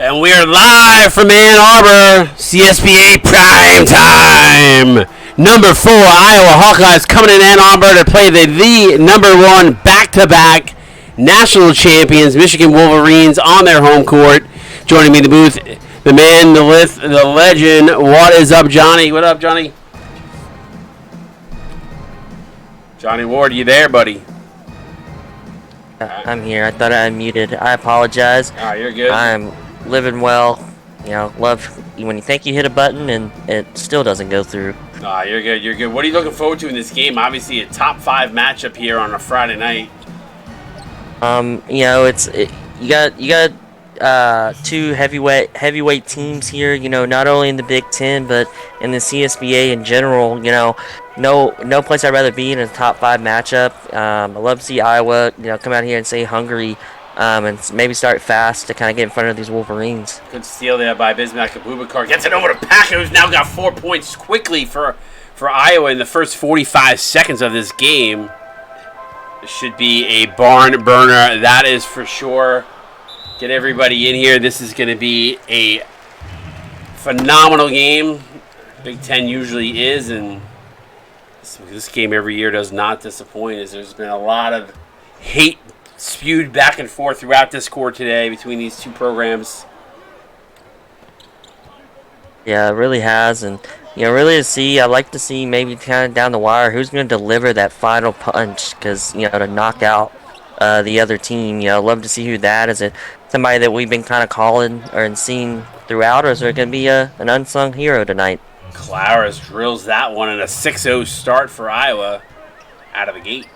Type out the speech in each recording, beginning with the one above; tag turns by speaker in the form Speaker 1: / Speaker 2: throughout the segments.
Speaker 1: And we're live from Ann Arbor, CSBA Prime Time. Number 4, Iowa Hawkeyes coming in Ann Arbor to play the number 1 back-to-back national champions, Michigan Wolverines, on their home court. Joining me in the booth, the man, the myth, the legend. What is up, Johnny? What up, Johnny? Johnny Ward, you there, buddy?
Speaker 2: I'm here. I thought I unmuted. I apologize.
Speaker 1: You're good.
Speaker 2: I'm living well. You know, love when you think you hit a button and it still doesn't go through.
Speaker 1: You're good. You're good. What are you looking forward to in this game? Obviously, a top 5 matchup here on a Friday night.
Speaker 2: You know, you got two heavyweight teams here. You know, not only in the Big Ten but in the CSBA in general. You know, no place I'd rather be in a top 5 matchup. I love to see Iowa, you know, come out here and stay hungry, and maybe start fast to kind of get in front of these Wolverines.
Speaker 1: Good steal there by Bismack Abubakar. Gets it over to Packer, who's now got 4 points quickly for Iowa in the first 45 seconds of this game. This should be a barn burner, that is for sure. Get everybody in here. This is going to be a phenomenal game. Big Ten usually is, and this game every year does not disappoint, as there's been a lot of hate spewed back and forth throughout Discord today between these two programs.
Speaker 2: Yeah, it really has, and you know, really I'd like to see maybe kind of down the wire who's going to deliver that final punch, because you know, to knock out the other team. You know, love to see who that is. It somebody that we've been kind of calling or seeing throughout, or is there going to be an unsung hero tonight?
Speaker 1: Clowers drills that one, and a 6-0 start for Iowa out of the gate.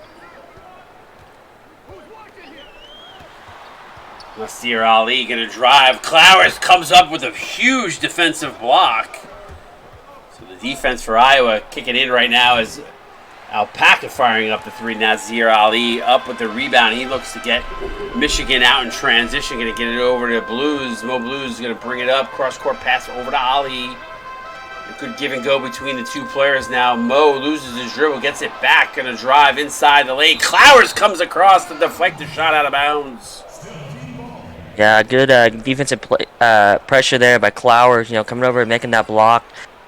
Speaker 1: Nasir Ali going to drive. Clowers comes up with a huge defensive block. So the defense for Iowa kicking in right now is Alpaca firing up the 3. Nasir Ali up with the rebound. He looks to get Michigan out in transition. Going to get it over to Blues. Mo Blues is going to bring it up. Cross-court pass over to Ali. A good give and go between the two players now. Mo loses his dribble, gets it back. Going to drive inside the lane. Clowers comes across to deflect the shot out of bounds.
Speaker 2: Yeah, good defensive pressure there by Clowers. You know, coming over and making that block.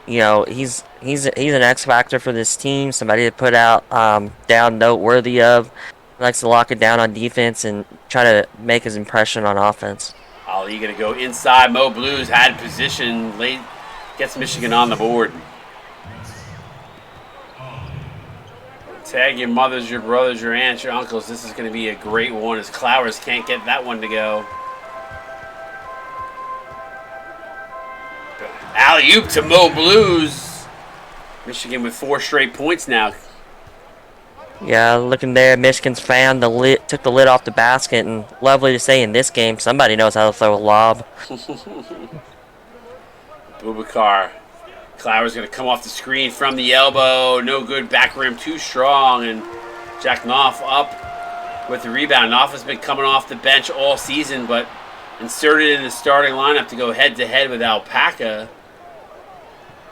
Speaker 2: You know, he's an X factor for this team. Somebody to put out down noteworthy of. Likes to lock it down on defense and try to make his impression on offense.
Speaker 1: Ali gonna go inside. Mo Blues had position late, gets Michigan on the board. Tag your mothers, your brothers, your aunts, your uncles. This is gonna be a great one, as Clowers can't get that one to go. Alley-oop to Mo Blues. Michigan with 4 straight points now.
Speaker 2: Yeah, looking there, Michigan's found took the lid off the basket, and lovely to say in this game, somebody knows how to throw a lob.
Speaker 1: Bubakar. Clowers going to come off the screen from the elbow. No good. Back rim too strong. And Jack Knopf up with the rebound. Knopf has been coming off the bench all season, but inserted in the starting lineup to go head-to-head with Alpaca.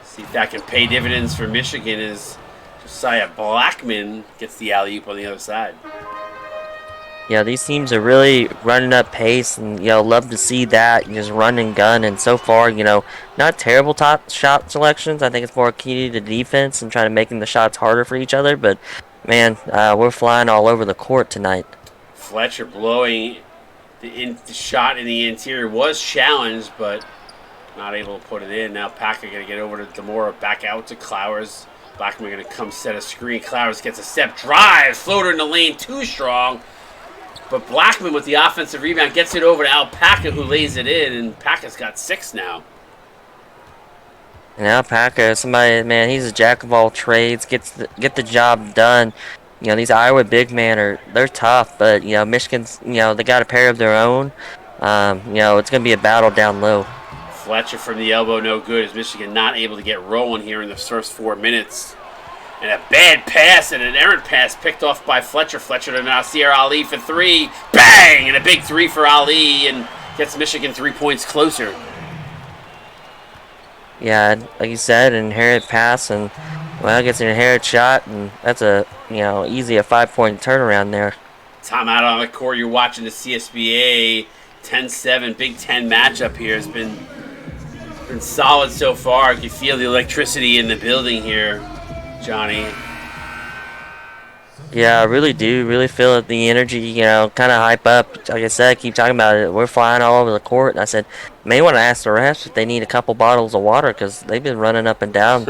Speaker 1: See if that can pay dividends for Michigan, as Josiah Blackman gets the alley-oop on the other side.
Speaker 2: Yeah, these teams are really running up pace, and you know, love to see that. You just run and gun, and so far, you know, not terrible top shot selections. I think it's more key to defense and trying to making the shots harder for each other. But man, we're flying all over the court tonight.
Speaker 1: Fletcher blowing the shot in the interior was challenged, but not able to put it in. Now Packer going to get over to Demora, back out to Clowers. Blackman going to come set a screen. Clowers gets a step, drives, floater in the lane, too strong. But Blackman with the offensive rebound gets it over to Alpaca, who lays it in, and Paca's got 6 now.
Speaker 2: And Alpaca, somebody, man, he's a jack of all trades, get the job done. You know, these Iowa big men they're tough, but you know, Michigan's, you know, they got a pair of their own. You know, it's gonna be a battle down low.
Speaker 1: Fletcher from the elbow, no good, as Michigan not able to get rolling here in the first 4 minutes. And a bad pass and an errant pass picked off by Fletcher. Fletcher to Nasir Ali for 3. Bang! And a big 3 for Ali, and gets Michigan 3 points closer.
Speaker 2: Yeah, like you said, an inherent pass, and well, gets an inherent shot, and that's easy a 5-point turnaround there.
Speaker 1: Timeout on the court. You're watching the CSBA 10-7 Big Ten matchup here has been solid so far. You can feel the electricity in the building here, Johnny.
Speaker 2: Yeah, I really do. Really feel it, the energy, kind of hype up. Like I said, I keep talking about it. We're flying all over the court. And I said, may want to ask the refs if they need a couple bottles of water because they've been running up and down.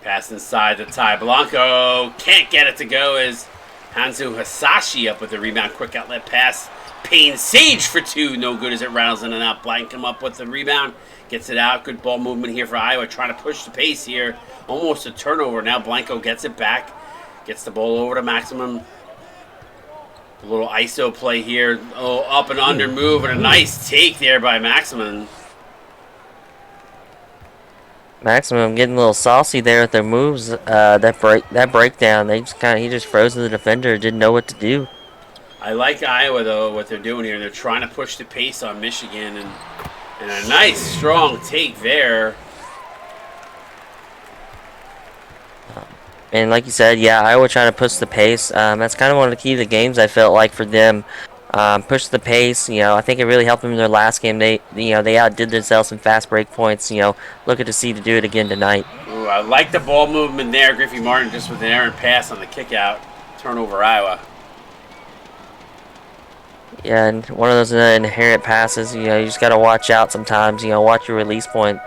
Speaker 1: Pass inside to Ty Blanco. Can't get it to go as Hanzu Hasashi up with the rebound. Quick outlet pass. Payne Sage for two. No good as it rattles in and out. Blank come up with the rebound. Gets it out. Good ball movement here for Iowa. Trying to push the pace here. Almost a turnover. Now Blanco gets it back. Gets the ball over to Maximum. A little ISO play here. Oh, up and under move and a nice take there by Maximum.
Speaker 2: Maximum getting a little saucy there with their moves. That breakdown, he just froze the defender. Didn't know what to do.
Speaker 1: I like Iowa though, what they're doing here. They're trying to push the pace on Michigan and a nice strong take there.
Speaker 2: And like you said, yeah, Iowa trying to push the pace. That's kind of one of the key to the games I felt like for them. Push the pace. I think it really helped them in their last game. They outdid themselves in fast break points. Looking to see to do it again tonight.
Speaker 1: Ooh, I like the ball movement there. Griffey Martin just with an errant pass on the kick out. Turnover Iowa.
Speaker 2: Yeah, and one of those inherent passes. You just got to watch out sometimes. Watch your release point.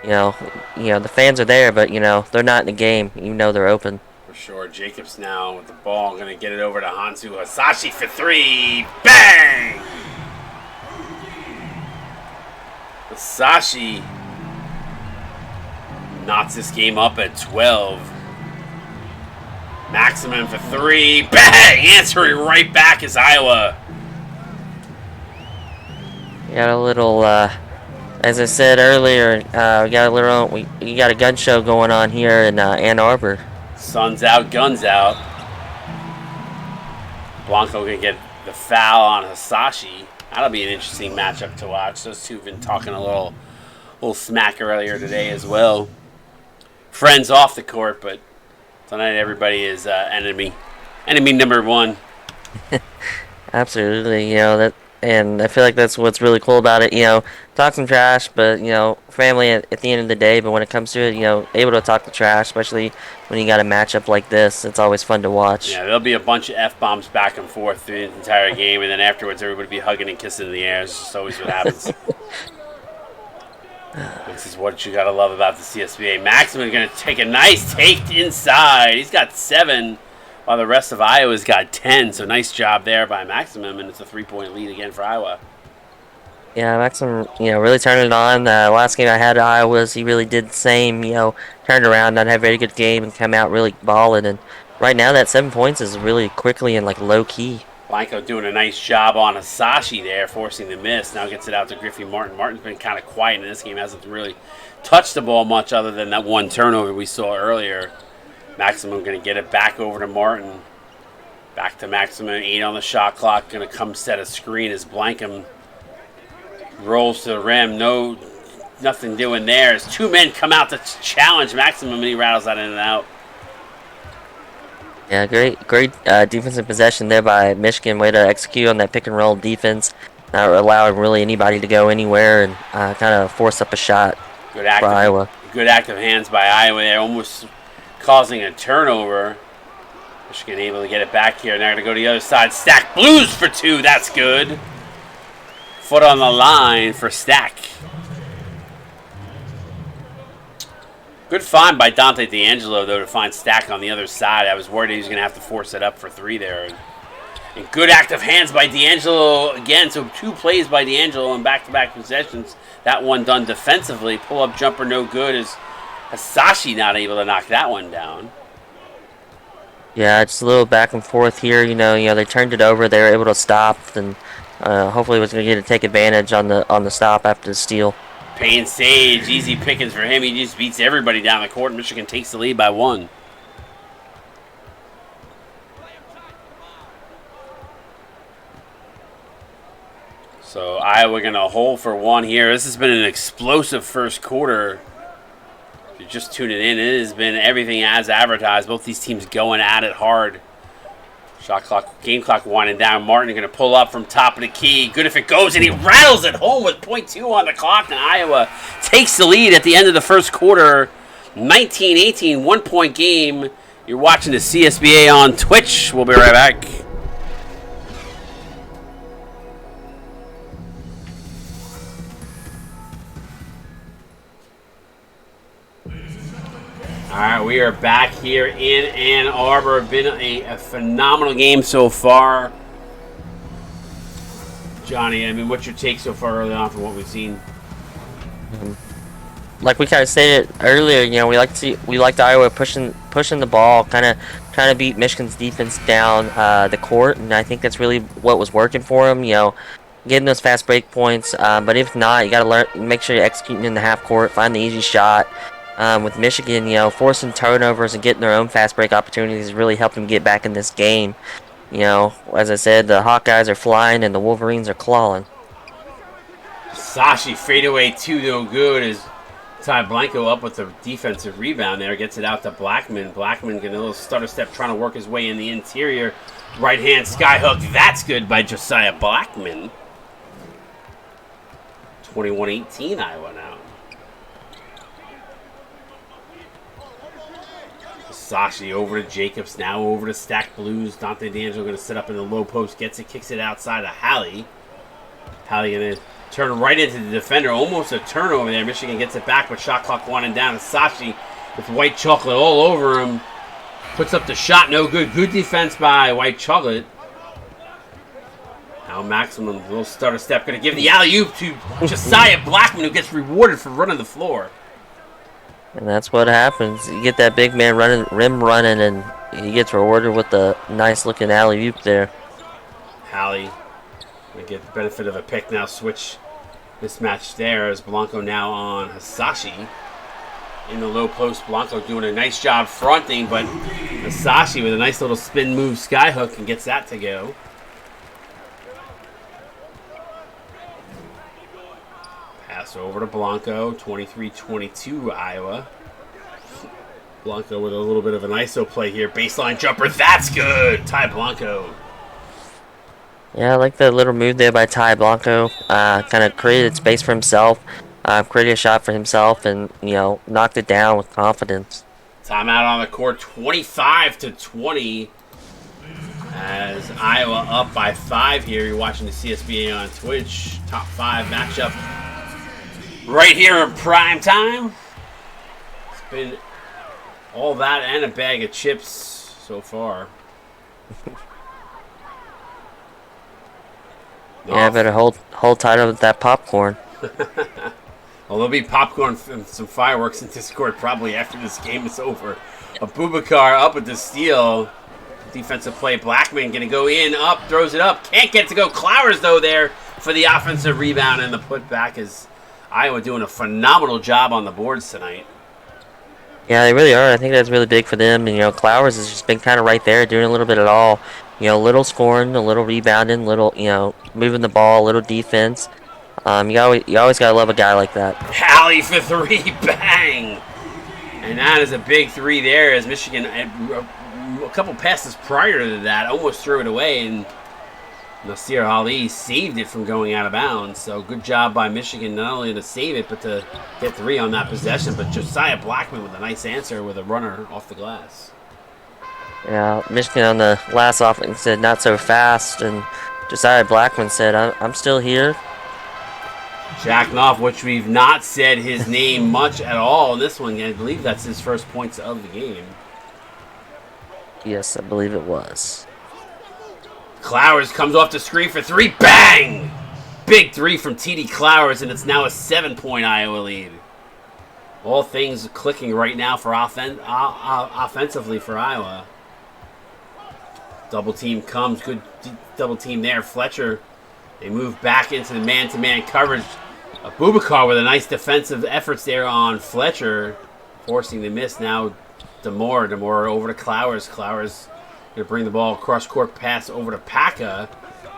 Speaker 2: The fans are there, but they're not in the game, even though they're open.
Speaker 1: For sure. Jacobs now with the ball, going to get it over to Hansu Hasashi for three. Bang! Hasashi knots this game up at 12. Maximum for three. Bang! Answering right back is Iowa.
Speaker 2: Got a little, as I said earlier, we got a gun show going on here in Ann Arbor.
Speaker 1: Sun's out, guns out. Blanco gonna get the foul on Hasashi. That'll be an interesting matchup to watch. Those two have been talking a little smack earlier today as well. Friends off the court, but tonight everybody is enemy number one.
Speaker 2: Absolutely, and I feel like that's what's really cool about it. Talk some trash, but family at the end of the day. But when it comes to it, able to talk the trash, especially when you got a matchup like this, it's always fun to watch.
Speaker 1: Yeah, there'll be a bunch of F-bombs back and forth through the entire game, and then afterwards everybody will be hugging and kissing in the air. It's just always what happens. This is what you gotta love about the CSBA. Maximum gonna take a nice take inside. He's got 7. While the rest of Iowa's got 10, so nice job there by Maximum, and it's a 3-point lead again for Iowa.
Speaker 2: Yeah, Maximum, really turned it on. Last game I had at Iowa's, he really did the same. Turned around, not have a very good game, and come out really balling. And right now, that 7 points is really quickly and low key.
Speaker 1: Blanco doing a nice job on Hasashi there, forcing the miss. Now gets it out to Griffey Martin. Martin's been kind of quiet in this game, hasn't really touched the ball much other than that one turnover we saw earlier. Maximum going to get it back over to Martin. Back to Maximum. 8 on the shot clock. Going to come set a screen as Blankham rolls to the rim. Nothing doing there. As 2 men come out to challenge Maximum, and he rattles that in and out.
Speaker 2: Yeah, great defensive possession there by Michigan. Way to execute on that pick and roll defense. Not allowing really anybody to go anywhere and kind of force up a shot for Iowa.
Speaker 1: Good active hands by Iowa there. Almost causing a turnover. Michigan able to get it back here. Now going to go to the other side. Stack Blues for 2. That's good. Foot on the line for Stack. Good find by Dante D'Angelo, though, to find Stack on the other side. I was worried he was going to have to force it up for 3 there. And good active hands by D'Angelo again. So 2 plays by D'Angelo in back-to-back possessions. That one done defensively. Pull-up jumper no good as Hasashi not able to knock that one down.
Speaker 2: Yeah, just a little back and forth here. They turned it over. They were able to stop, and hopefully was going to get to take advantage on the stop after the steal.
Speaker 1: Payne Sage, easy pickings for him. He just beats everybody down the court. Michigan takes the lead by 1. So Iowa going to hold for 1 here. This has been an explosive first quarter. If you're just tuning in, it has been everything as advertised. Both these teams going at it hard. Shot clock, game clock winding down. Martin going to pull up from top of the key. Good if it goes, and he rattles it home with .2 on the clock. And Iowa takes the lead at the end of the first quarter. 19-18, 1-point game. You're watching the CSBA on Twitch. We'll be right back. All right, we are back here in Ann Arbor. Been a phenomenal game so far. Johnny, I mean, what's your take so far early on from what we've seen?
Speaker 2: Like we kind of stated earlier, you know, we liked Iowa pushing the ball, kind of trying to beat Michigan's defense down the court, and I think that's really what was working for them. You know, getting those fast break points. But if not, you got to make sure you're executing in the half court, find the easy shot. With Michigan, you know, forcing turnovers and getting their own fast break opportunities really helped them get back in this game. You know, as I said, the Hawkeyes are flying and the Wolverines are clawing.
Speaker 1: Sashi fadeaway two, no good as Ty Blanco up with the defensive rebound there. Gets it out to Blackman. Blackman getting a little stutter step, trying to work his way in the interior. Right hand skyhook. That's good by Josiah Blackman. 21-18 Iowa now. Sashi over to Jacobs, now over to Stack Blues. Dante D'Angelo going to set up in the low post, gets it, kicks it outside to Halley. Halley going to turn right into the defender, almost a turnover there. Michigan gets it back, but shot clock winding down. And Sashi with white chocolate all over him. Puts up the shot, no good. Good defense by White Chocolate. Now Maximum, little stutter step, going to give the alley-oop to Josiah Blackman, who gets rewarded for running the floor.
Speaker 2: And that's what happens. You get that big man rim running, and he gets rewarded with the nice-looking alley-oop there.
Speaker 1: Halley going to get the benefit of a pick now. Switch mismatch there as Blanco now on Hasashi. In the low post, Blanco doing a nice job fronting, but Hasashi with a nice little spin move skyhook and gets that to go. Pass over to Blanco, 23-22 Iowa. Blanco with a little bit of an ISO play here. Baseline jumper, that's good! Ty Blanco.
Speaker 2: Yeah, I like that little move there by Ty Blanco. Kind of created space for himself, created a shot for himself, and, you know, knocked it down with confidence.
Speaker 1: Timeout on the court, 25-20. As Iowa up by 5 here. You're watching the CSBA on Twitch. Top 5 matchup right here in prime time. It's been all that and a bag of chips so far.
Speaker 2: Yeah, better hold tight with that popcorn.
Speaker 1: Well, there'll be popcorn and some fireworks in Discord probably after this game is over. Abubakar up with the steal. Defensive play. Blackman going to go in, up, throws it up. Can't get to go. Clowers, though, there for the offensive rebound and the putback is Iowa doing a phenomenal job on the boards tonight.
Speaker 2: Yeah, they really are. I think that's really big for them. And, you know, Clowers has just been kind of right there doing a little bit of it all. You know, a little scoring, a little rebounding, little, you know, moving the ball, a little defense. You always got to love a guy like that.
Speaker 1: Halley for 3, bang! And that is a big 3 there as Michigan, a couple passes prior to that, almost threw it away, and Nasir Ali saved it from going out of bounds. So good job by Michigan, not only to save it, but to get 3 on that possession. But Josiah Blackman with a nice answer with a runner off the glass.
Speaker 2: Yeah, Michigan on the last offense said not so fast, and Josiah Blackman said, I'm still here.
Speaker 1: Jack Knopf, which we've not said his name much at all in this one. I believe that's his first points of the game.
Speaker 2: Yes, I believe it was.
Speaker 1: Clowers comes off the screen for 3. Bang! Big 3 from T.D. Clowers, and it's now a 7-point Iowa lead. All things clicking right now for offensively for Iowa. Double team comes. Good double team there. Fletcher. They move back into the man-to-man coverage. Abubakar with a nice defensive efforts there on Fletcher. Forcing the miss. Now Demore over to Clowers. Clowers going to bring the ball across court, pass over to Paka.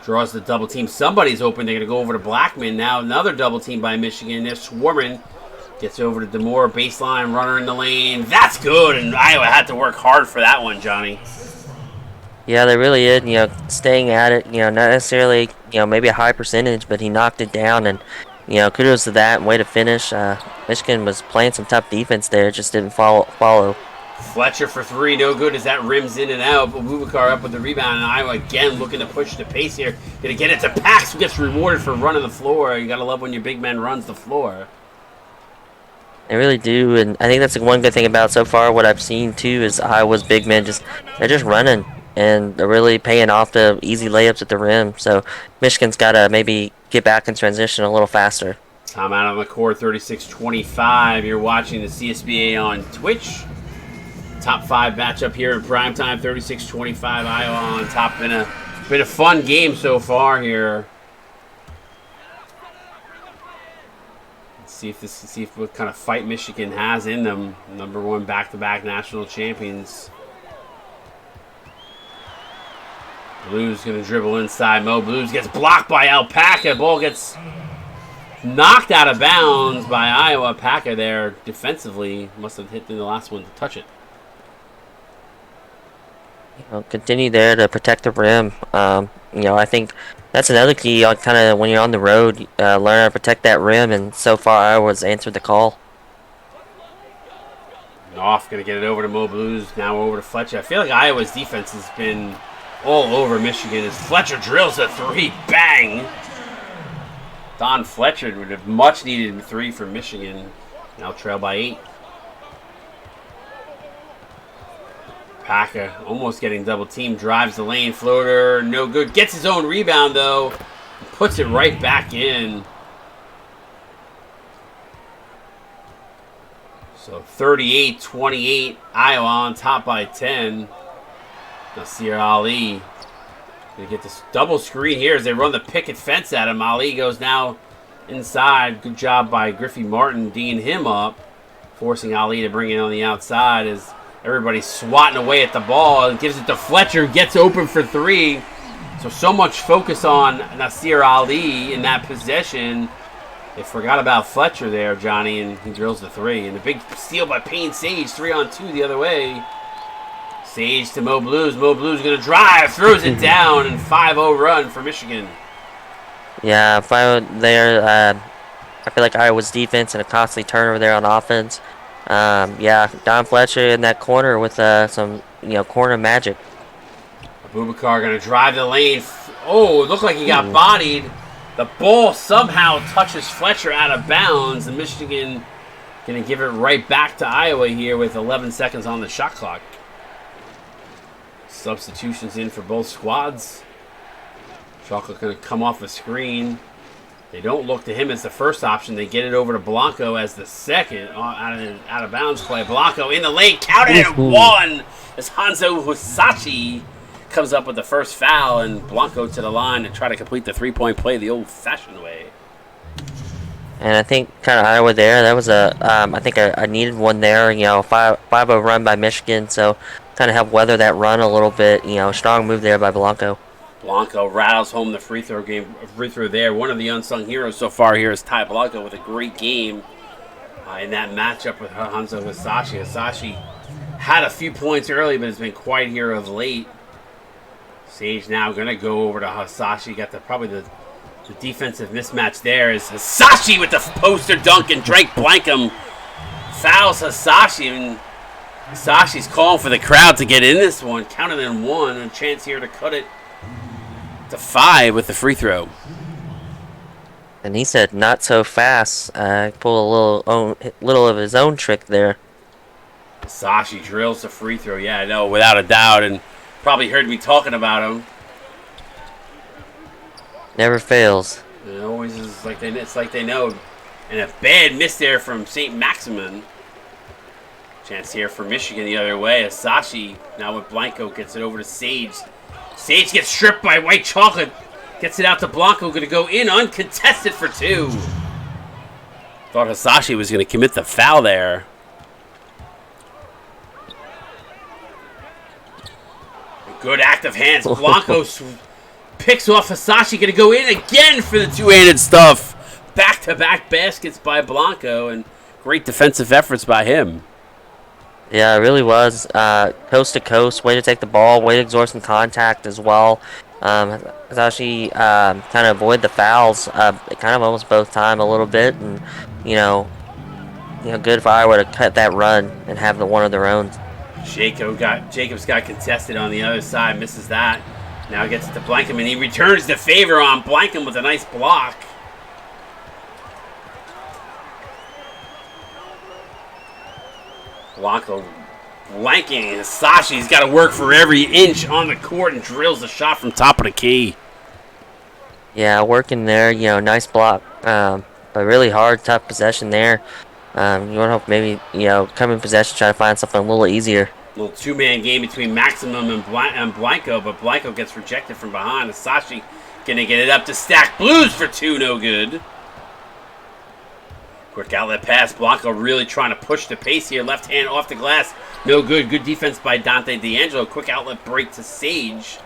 Speaker 1: Draws the double team. Somebody's open. They're going to go over to Blackman. Now another double team by Michigan. They're swarming. Gets over to Demore. Baseline runner in the lane. That's good. And Iowa had to work hard for that one, Johnny.
Speaker 2: Yeah, they really did. Staying at it. Not necessarily. Maybe a high percentage, but he knocked it down, and kudos to that. And way to finish. Michigan was playing some tough defense there, just didn't follow.
Speaker 1: Fletcher for three, no good as that rims in and out. But Bubakar up with the rebound, and Iowa again looking to push the pace here. Gonna get it to Pax, who gets rewarded for running the floor. You gotta love when your big man runs the floor.
Speaker 2: They really do, and I think that's the one good thing about so far. What I've seen too is Iowa's big men they're just running, and they're really paying off the easy layups at the rim. So Michigan's got to maybe get back in transition a little faster.
Speaker 1: Time out on the court, 36-25. You're watching the CSBA on Twitch. Top 5 matchup here in primetime, 36-25. Iowa on top. Been a fun game so far here. See if what kind of fight Michigan has in them. Number 1 back-to-back national champions. Blues gonna dribble inside. Mo Blues gets blocked by Alpaca. Ball gets knocked out of bounds by Iowa. Alpaca there defensively must have hit the last one to touch it.
Speaker 2: Continue there to protect the rim. I think that's another key. Kind of when you're on the road, learn how to protect that rim. And so far, Iowa's answered the call.
Speaker 1: Off gonna get it over to Mo Blues. Now over to Fletcher. I feel like Iowa's defense has been all over Michigan as Fletcher drills a three. Bang! Don Fletcher would have much needed a three for Michigan. Now trail by 8. Paca almost getting double team. Drives the lane. Floater. No good. Gets his own rebound, though. Puts it right back in. So 38-28. Iowa on top by 10. Nasir Ali. Gonna get this double screen here as they run the picket fence at him. Ali goes now inside. Good job by Griffey Martin, D'ing him up. Forcing Ali to bring it on the outside as everybody's swatting away at the ball. And gives it to Fletcher. Gets open for 3. So much focus on Nasir Ali in that possession. They forgot about Fletcher there, Johnny, and he drills the 3. And a big steal by Payne Sage. 3-on-2 the other way. Sage to Mo Blues. Mo Blues going to drive. Throws it down. And 5-0 run for Michigan.
Speaker 2: Yeah, 5 there. I feel like Iowa's defense and a costly turnover there on offense. Yeah, Don Fletcher in that corner with some, corner magic.
Speaker 1: Abubakar going to drive the lane. Oh, it looked like he got bodied. The ball somehow touches Fletcher out of bounds. And Michigan going to give it right back to Iowa here with 11 seconds on the shot clock. Substitutions in for both squads. Chocolate going to come off the screen. They don't look to him as the first option. They get it over to Blanco as the second out of bounds play. Blanco in the lane, counted at 1 as Hanzo Hisashi comes up with the first foul, and Blanco to the line to try to complete the 3-point play the old-fashioned way.
Speaker 2: And I think kind of Iowa there. That was I think a needed one there. 5-0 run by Michigan, so kind of help weather that run a little bit. Strong move there by Blanco.
Speaker 1: Blanco rattles home the free throw there. One of the unsung heroes so far here is Ty Blanco with a great game in that matchup with Hanzo Hisashi. Hisashi had a few points early, but has been quiet here of late. Sage now going to go over to Hisashi. Got probably the defensive mismatch there is Hisashi with the poster dunk, and Drake Blankham fouls Hisashi. And Hisashi's calling for the crowd to get in this one. Counted in 1. A chance here to cut it to 5 with the free throw.
Speaker 2: And he said, "Not so fast." Pull a little of his own trick there.
Speaker 1: Hisashi drills the free throw. Yeah, I know, without a doubt, and probably heard me talking about him.
Speaker 2: Never fails.
Speaker 1: It always is it's like they know. And a bad miss there from St. Maximin. Chance here for Michigan the other way. Hisashi now with Blanco gets it over to Sage. Sage gets stripped by White Chocolate. Gets it out to Blanco. Going to go in uncontested for 2. Thought Hisashi was going to commit the foul there. A good active hands. Blanco picks off Hisashi. Going to go in again for the two-handed stuff. Back-to-back baskets by Blanco. And great defensive efforts by him.
Speaker 2: Yeah, it really was. Coast to coast, way to take the ball, way to exert some contact as well. Has actually kind of avoid the fouls, kind of almost both time a little bit, and you know, good for Iowa to cut that run and have the one of their own.
Speaker 1: Jacobs got contested on the other side, misses that. Now gets it to Blankham, and he returns the favor on Blankham with a nice block. Blanco blanking, and Sashi's got to work for every inch on the court and drills the shot from top of the key.
Speaker 2: Yeah, working there, nice block, but really hard, tough possession there. You want to hope maybe, come in possession, try to find something a little easier.
Speaker 1: Little two-man game between Maximum and Blanco, but Blanco gets rejected from behind. Sashi gonna get it up to Stack Blues for two, no good. Quick outlet pass. Blanco really trying to push the pace here. Left hand off the glass. No good. Good defense by Dante D'Angelo. Quick outlet break to Sage.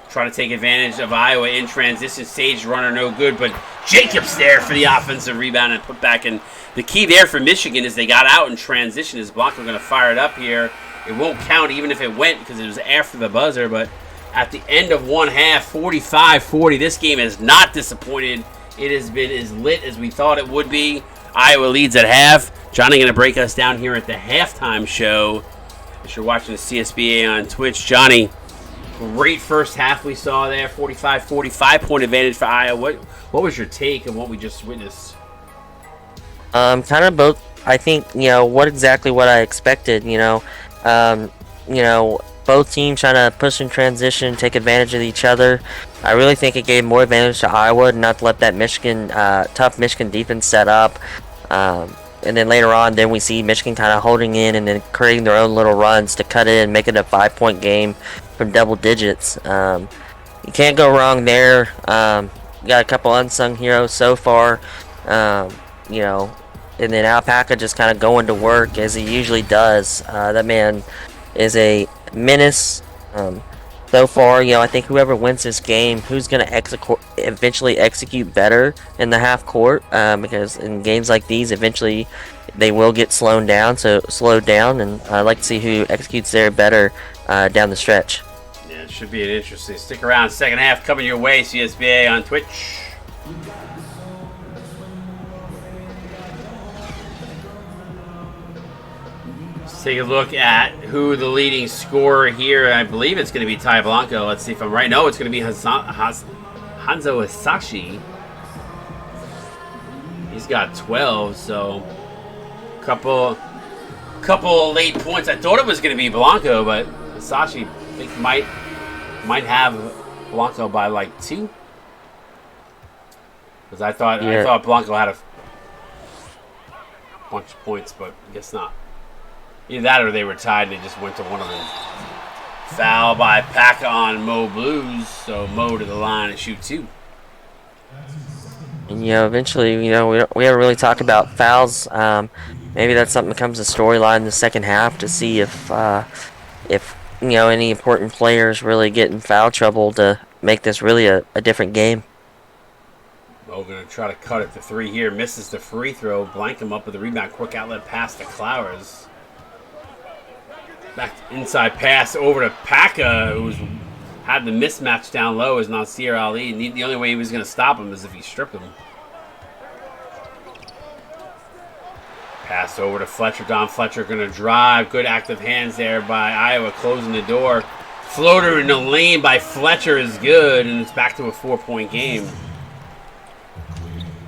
Speaker 1: Trying to take advantage of Iowa in transition. Sage runner no good, but Jacobs there for the offensive rebound and put back in. The key there for Michigan is they got out in transition. Is Blanco going to fire it up here? It won't count even if it went because it was after the buzzer, but at the end of one half, 45-40, this game has not disappointed. It has been as lit as we thought it would be. Iowa leads at half. Johnny going to break us down here at the halftime show. If you're watching the CSBA on Twitch, Johnny, great first half we saw there, 45-45 point advantage for Iowa. What was your take on what we just witnessed?
Speaker 2: Kind of both. I think what I expected. Both teams trying to push in transition, take advantage of each other. I really think it gave more advantage to Iowa not to let that tough Michigan defense set up. And then later on, then we see Michigan kind of holding in and then creating their own little runs to cut it and make it a 5-point game from double digits. You can't go wrong there. You got a couple unsung heroes so far. And then Alpaca just kind of going to work as he usually does. That man is a menace. So far, I think whoever wins this game, who's going to eventually execute better in the half court, because in games like these, eventually they will get slowed down, and I'd like to see who executes there better down the stretch.
Speaker 1: Yeah, it should be an interesting. Stick around. Second half coming your way, CSBA on Twitch. Take a look at who the leading scorer here. I believe it's going to be Ty Blanco. Let's see if I'm right. No, it's going to be Hanzo Asashi. He's got 12, so couple late points. I thought it was going to be Blanco, but Asashi I think might have Blanco by like 2. Because I thought Blanco had a bunch of points, but I guess not. Either that or they were tied and they just went to one of them. Foul by Paca on Mo Blues. So Mo to the line and shoot 2.
Speaker 2: And eventually, we haven't really talked about fouls. Maybe that's something that becomes a storyline in the second half to see if any important players really get in foul trouble to make this really a different game.
Speaker 1: Mo going to try to cut it to 3 here. Misses the free throw. Blankham up with the rebound. Quick outlet pass to Clowers. Back inside pass over to Paca, who's had the mismatch down low as Nasir Ali. And the only way he was going to stop him is if he stripped him. Pass over to Fletcher. Don Fletcher going to drive. Good active hands there by Iowa, closing the door. Floater in the lane by Fletcher is good, and it's back to a 4-point game.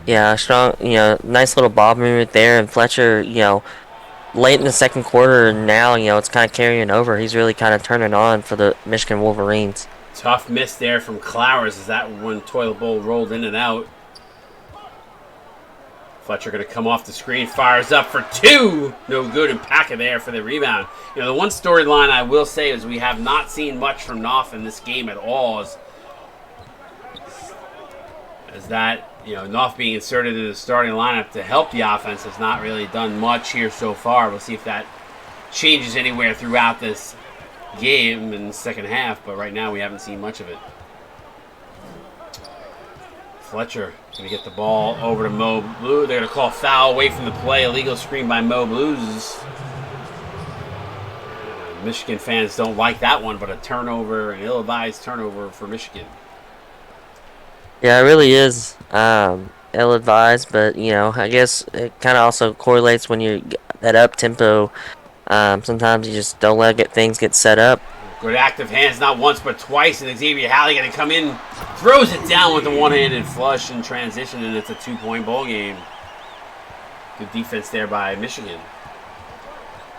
Speaker 2: Yeah, strong, nice little bob movement there, and Fletcher, late in the second quarter, and now, it's kind of carrying over. He's really kind of turning on for the Michigan Wolverines.
Speaker 1: Tough miss there from Clowers as that one toilet bowl rolled in and out. Fletcher going to come off the screen, fires up for 2. No good, and Paca there for the rebound. The one storyline I will say is we have not seen much from Knopf in this game at all. As that, Knopf being inserted in the starting lineup to help the offense has not really done much here so far. We'll see if that changes anywhere throughout this game in the second half, but right now we haven't seen much of it. Fletcher going to get the ball over to Mo Blue. They're going to call foul away from the play. Illegal screen by Mo Blues. Michigan fans don't like that one, but a turnover, an ill-advised turnover for Michigan.
Speaker 2: Yeah, it really is ill-advised, but I guess it kind of also correlates when you're that up tempo. Sometimes you just don't let things get set up.
Speaker 1: Good active hands, not once but twice, and Xavier Halley going to come in, throws it down with the one-handed flush in transition, and it's a 2-point ball game. Good defense there by Michigan.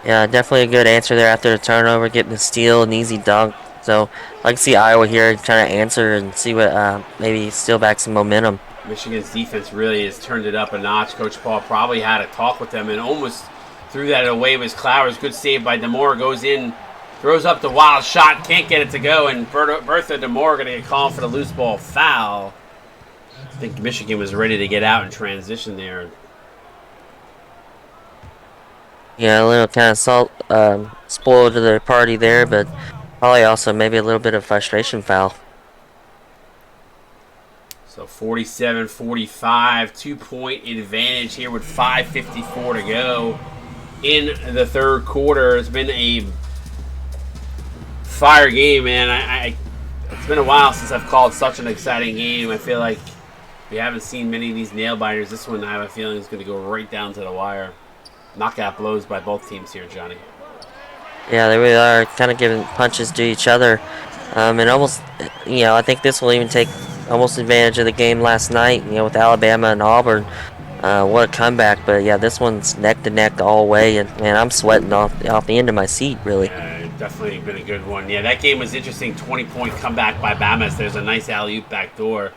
Speaker 2: Yeah, definitely a good answer there after the turnover, getting the steal, an easy dunk. So I like to see Iowa here trying to answer and see what maybe steal back some momentum.
Speaker 1: Michigan's defense really has turned it up a notch. Coach Paul probably had a talk with them and almost threw that away with Clowers. Good save by DeMore. Goes in, throws up the wild shot, can't get it to go, and Bertha DeMore going to get called for the loose ball foul. I think Michigan was ready to get out in transition there.
Speaker 2: Yeah, a little kind of spoiled to the party there, but probably also maybe a little bit of frustration foul.
Speaker 1: So 47-45, 2-point advantage here with 5:54 to go in the third quarter. It's been a fire game, man. It's been a while since I've called such an exciting game. I feel like we haven't seen many of these nail biters. This one, I have a feeling, is going to go right down to the wire. Knockout blows by both teams here, Johnny.
Speaker 2: Yeah, they really are kind of giving punches to each other. And almost, I think this will even take almost advantage of the game last night, with Alabama and Auburn. What a comeback. But, yeah, this one's neck to neck all the way. And, man, I'm sweating off the end of my seat, really.
Speaker 1: Yeah, definitely been a good one. Yeah, that game was interesting. 20-point comeback by Bama. There's a nice alley-oop back door.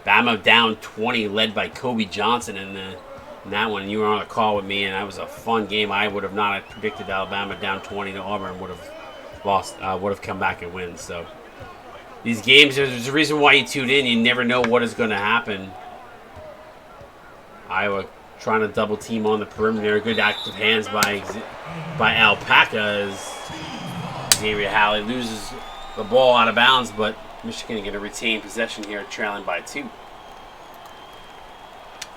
Speaker 1: Bama down 20, led by Kobe Johnson in that one. You were on a call with me, and that was a fun game. I would have not predicted Alabama down 20 to Auburn would have lost, would have come back and win. So these games, there's a reason why you tune in. You never know what is going to happen. Iowa trying to double team on the perimeter. Good active hands by Alpaca as Xavier Halley loses the ball out of bounds, but Michigan going to retain possession here, trailing by 2.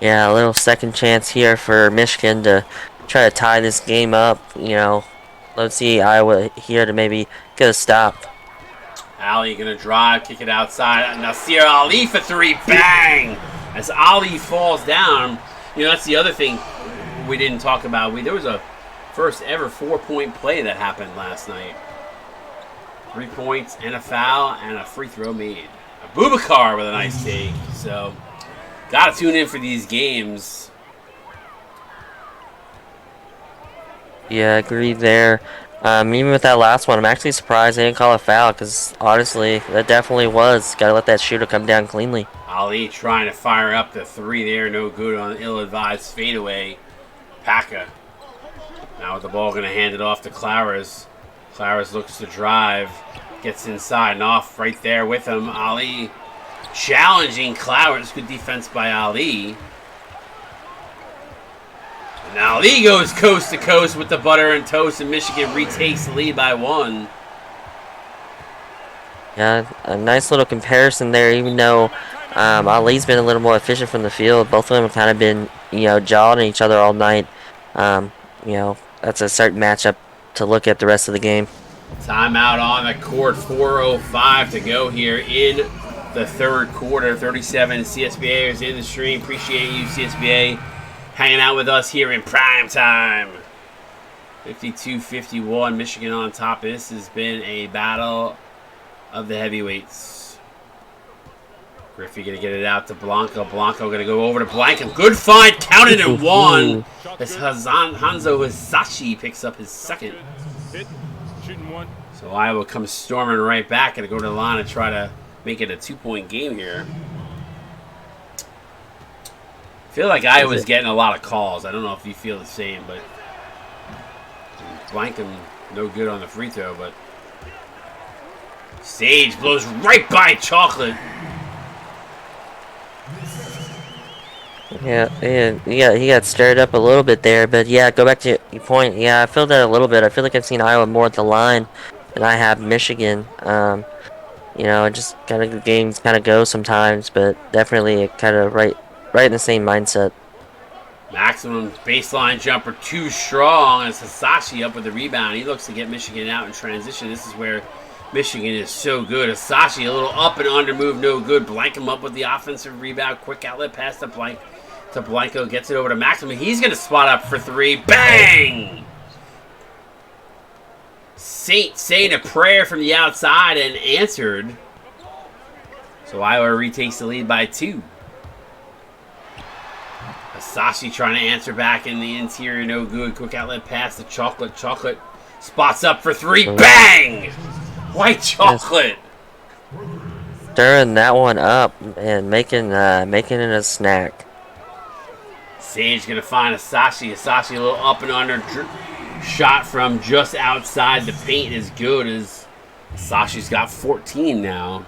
Speaker 2: Yeah, a little second chance here for Michigan to try to tie this game up. Let's see Iowa here to maybe get a stop.
Speaker 1: Ali going to drive, kick it outside. Nasir Ali for 3, bang! As Ali falls down, that's the other thing we didn't talk about. There was a first ever 4-point play that happened last night. 3 points and a foul and a free throw made. Abubakar with a nice take. So, gotta tune in for these games.
Speaker 2: Yeah, agreed there. Even with that last one, I'm actually surprised they didn't call a foul because, honestly, that definitely was. Got to let that shooter come down cleanly.
Speaker 1: Ali trying to fire up the 3 there. No good on ill-advised fadeaway. Paca. Now with the ball, going to hand it off to Clowers. Clowers looks to drive. Gets inside and off right there with him. Ali challenging Clowers. Good defense by Ali. And Ali goes coast to coast with the butter and toast, and Michigan retakes the lead by 1.
Speaker 2: Yeah, a nice little comparison there, even though Ali's been a little more efficient from the field. Both of them have kind of been, jawing each other all night. That's a certain matchup to look at the rest of the game.
Speaker 1: Timeout on the court. 4:05 to go here in the third quarter. 37 CSBA is in the stream. Appreciate you, CSBA, hanging out with us here in prime time. 52-51, Michigan on top. This has been a battle of the heavyweights. Griffey going to get it out to Blanco. Blanco going to go over to Blanco. Good find, counted in 1. As Hanzo Hisashi picks up his second. So Iowa comes storming right back and go to the line and try to make it a 2-point game here. I feel like Iowa's getting a lot of calls. I don't know if you feel the same, but Blankham no good on the free throw, but Sage blows right by Chocolate.
Speaker 2: Yeah, he got stirred up a little bit there, but yeah, go back to your point. Yeah, I feel that a little bit. I feel like I've seen Iowa more at the line than I have Michigan. Just kind of the games kind of go sometimes, but definitely kind of right in the same mindset.
Speaker 1: Maximum baseline jumper too strong, and Sasashi up with the rebound. He looks to get Michigan out in transition. This is where Michigan is so good. Sasashi, a little up and under move, no good. Blank him up with the offensive rebound. Quick outlet pass to Blanco. Gets it over to Maximum. He's going to spot up for three. Bang! Saint saying a prayer from the outside and answered. So Iowa retakes the lead by 2. Sasashi trying to answer back in the interior, no good. Quick outlet pass to Chocolate. Chocolate spots up for 3. Bang! White Chocolate.
Speaker 2: Stirring that one up and making it a snack.
Speaker 1: Sage gonna find Sasashi. Sasashi a little up and under. Shot from just outside the paint is good as Sashi's got 14 now.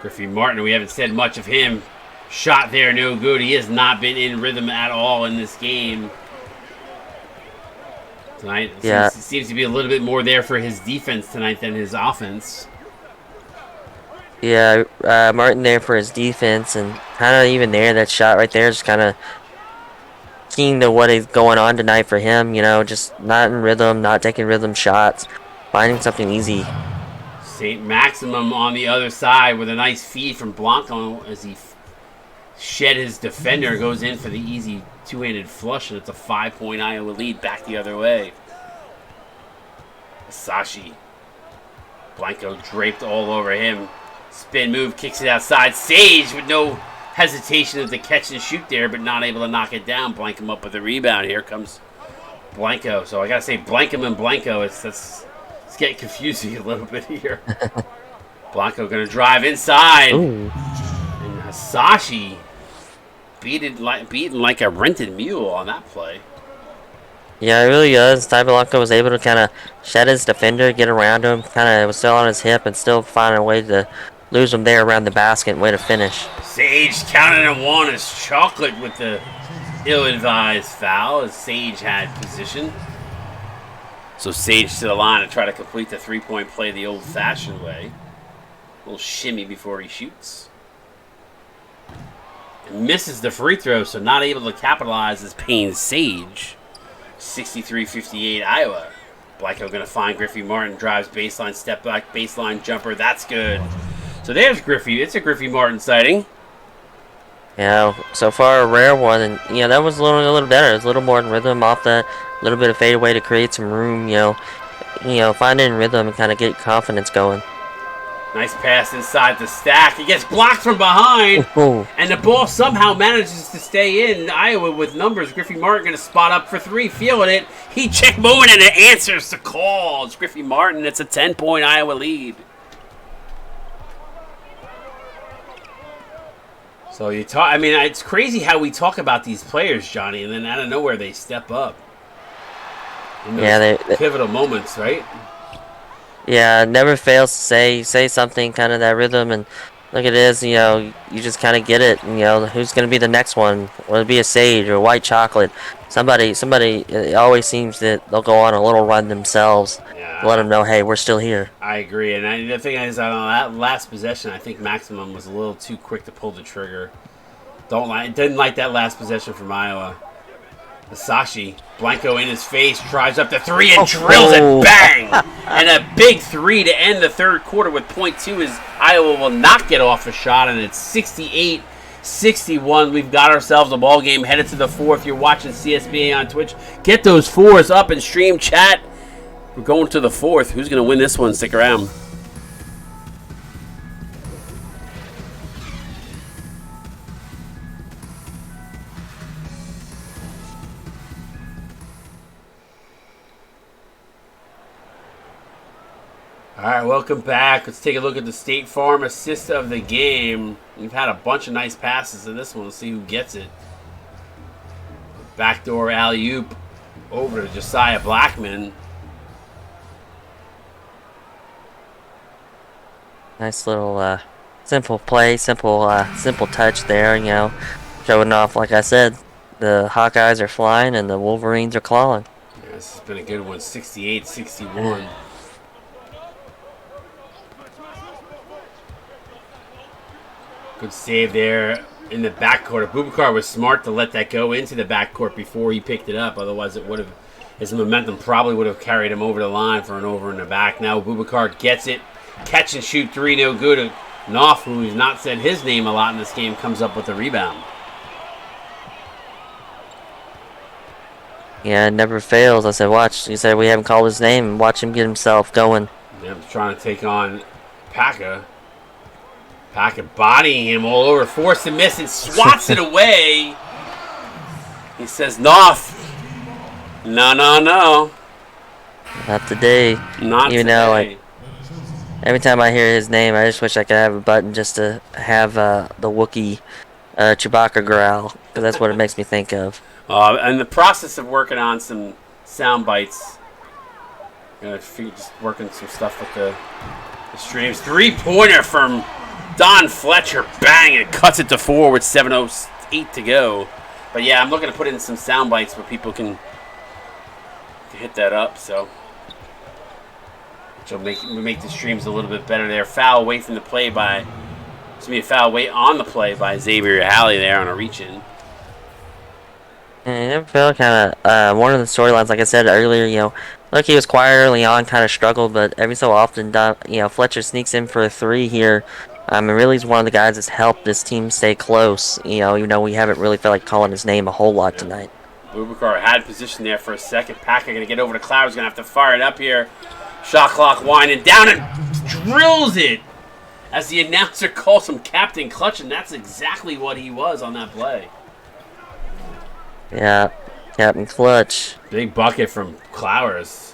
Speaker 1: Griffey Martin, we haven't said much of him. Shot there, no good. He has not been in rhythm at all in this game. Tonight, it seems to be a little bit more there for his defense tonight than his offense.
Speaker 2: Yeah, Martin there for his defense, and kind of even there, that shot right there is kind of keen to what is going on tonight for him. You know, just not in rhythm, not taking rhythm shots, finding something easy.
Speaker 1: St. Maximum on the other side with a nice feed from Blanco as he shed his defender, goes in for the easy two-handed flush, and it's a 5-point Iowa lead back the other way. Sasashi. Blanco draped all over him. Spin move, kicks it outside. Sage with no hesitation at the catch and shoot there, but not able to knock it down. Blank him up with the rebound. Here comes Blanco. So I got to say Blankham and Blanco. It's getting confusing a little bit here. Blanco going to drive inside.
Speaker 2: Ooh.
Speaker 1: And Sasashi beaten like a rented mule on that play.
Speaker 2: Yeah, it really does. Ty Blanco was able to kind of shed his defender, get around him, kind of was still on his hip, and still find a way to lose him there around the basket. Way to finish.
Speaker 1: Sage counted at 1 as Chocolate with the ill-advised foul as Sage had position. So Sage to the line to try to complete the three-point play the old-fashioned way. A little shimmy before he shoots. And misses the free throw, so not able to capitalize as Payne Sage. 63-58 Iowa. Blanco going to find Griffey Martin. Drives baseline, step back, baseline jumper. That's good. So there's Griffey. It's a Griffey Martin sighting.
Speaker 2: Yeah, so far a rare one, and that was a little better. It was a little more in rhythm off that, a little bit of fadeaway to create some room. Finding rhythm and kind of get confidence going.
Speaker 1: Nice pass inside the stack. He gets blocked from behind, and the ball somehow manages to stay in. Iowa with numbers. Griffey Martin going to spot up for 3, feeling it. He check moment and it answers the call. It's Griffey Martin. It's a 10-point Iowa lead. So it's crazy how we talk about these players, Johnny, and then out of nowhere they step up. In those pivotal moments, right?
Speaker 2: Yeah, never fails to say something, kind of that rhythm, and look at this, you just kind of get it, and, who's going to be the next one? Will it be a Sage or White Chocolate? Somebody, it always seems that they'll go on a little run themselves, let them know, hey, we're still here.
Speaker 1: I agree, and the thing is, on that last possession, I think Maximum was a little too quick to pull the trigger. Didn't like that last possession from Iowa. Sasashi, Blanco in his face, drives up the 3 and drills it, bang! And a big 3 to end the third quarter with .2 as Iowa will not get off a shot, and it's 68-61. We've got ourselves a ball game headed to the fourth. You're watching CSBA on Twitch. Get those 4s up and stream chat. We're going to the fourth. Who's going to win this one? Stick around. All right, welcome back. Let's take a look at the State Farm assist of the game. We've had a bunch of nice passes in this one. Let's see who gets it. Backdoor alley-oop over to Josiah Blackman.
Speaker 2: Nice little simple play, simple touch there, showing off, like I said, the Hawkeyes are flying and the Wolverines are clawing.
Speaker 1: Yeah, this has been a good one, 68-61. Good save there in the backcourt. Abubakar was smart to let that go into the backcourt before he picked it up. Otherwise, it would have, his momentum probably would have carried him over the line for an over in the back. Now Abubakar gets it. Catch and shoot three, no good. Knopf, who's not said his name a lot in this game, comes up with the rebound.
Speaker 2: Yeah, it never fails. I said, watch. He said we haven't called his name. Watch him get himself going.
Speaker 1: Yeah, trying to take on Paka. Paka bodying him all over, forced to miss and swats it away. He says, Knopf. No.
Speaker 2: Not today.
Speaker 1: Not
Speaker 2: Even
Speaker 1: today.
Speaker 2: though, like, every time I hear his name, I just wish I could have a button just to have the Wookiee Chewbacca growl, because that's what it makes me think of.
Speaker 1: In the process of working on some sound bites, just working some stuff with the streams. 3-pointer from Don Fletcher. Bang! It cuts it to 4 with 7:08 to go. But yeah, I'm looking to put in some sound bites where people can hit that up. So which will make the streams a little bit better there. Foul away from the play by. It's gonna be a foul away on the play by Xavier Halley there on a reach-in.
Speaker 2: And it felt kind of one of the storylines, like I said earlier. Look, he was quiet early on, kind of struggled, but every so often, Fletcher sneaks in for a 3 here. And really, he's one of the guys that's helped this team stay close. Even though we haven't really felt like calling his name a whole lot tonight.
Speaker 1: Abubakar had position there for a second. Packer going to get over to Cloud's going to have to fire it up here. Shot clock winding down and drills it as the announcer calls him Captain Clutch, and that's exactly what he was on that play.
Speaker 2: Yeah, Captain Clutch.
Speaker 1: Big bucket from Clowers.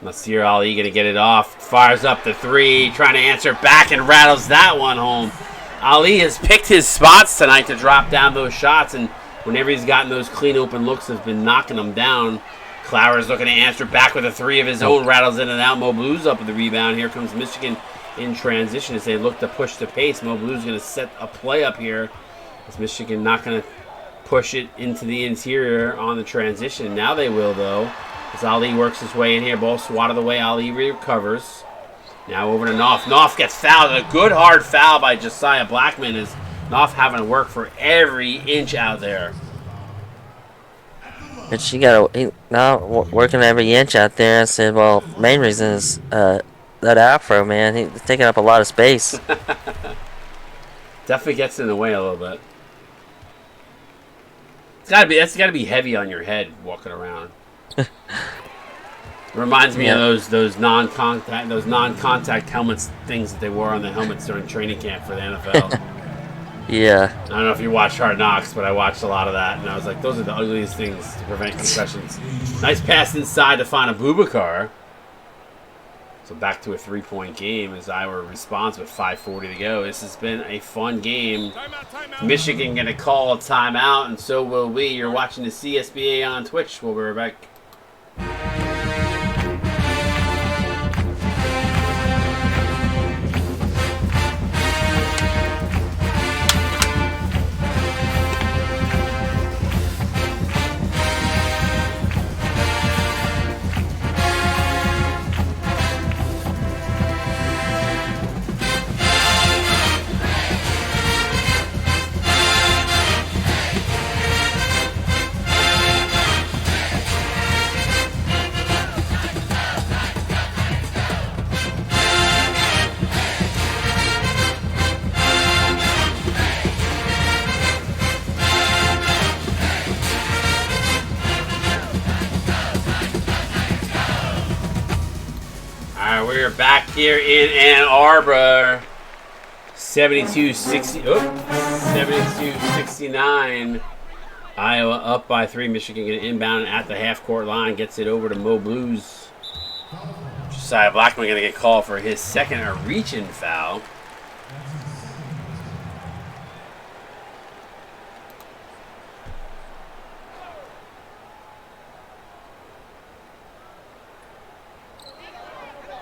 Speaker 1: Nasir Ali going to get it off. Fires up the 3, trying to answer back and rattles that one home. Ali has picked his spots tonight to drop down those shots, and whenever he's gotten those clean open looks, has been knocking them down. Clowers looking to answer back with a 3 of his own, rattles in and out. Mo Blues up with the rebound. Here comes Michigan in transition as they look to push the pace. Mo Blues going to set a play up here. As Michigan not going to push it into the interior on the transition. Now they will, though, as Ali works his way in here. Ball swatted away. Ali recovers. Now over to Knopf. Knopf gets fouled. A good hard foul by Josiah Blackman as Knopf having to work for every inch out there.
Speaker 2: But she working every inch out there. I said, well, main reason is that afro, man. He's taking up a lot of space.
Speaker 1: Definitely gets in the way a little bit. That's gotta be heavy on your head walking around. Reminds me of those non-contact helmets things that they wore on the helmets during training camp for the NFL.
Speaker 2: Yeah.
Speaker 1: I don't know if you watched Hard Knocks, but I watched a lot of that, and I was like, those are the ugliest things to prevent concussions. Nice pass inside to find Abubakar. So back to a 3-point game as Iowa responds with 5:40 to go. This has been a fun game. Michigan going to call a timeout, and so will we. You're watching the CSBA on Twitch. We'll be right back. We're back here in Ann Arbor. 72-69. Iowa up by 3. Michigan going to inbound at the half-court line. Gets it over to Mo Blues. Josiah Blackman going to get called for his second reach-in foul.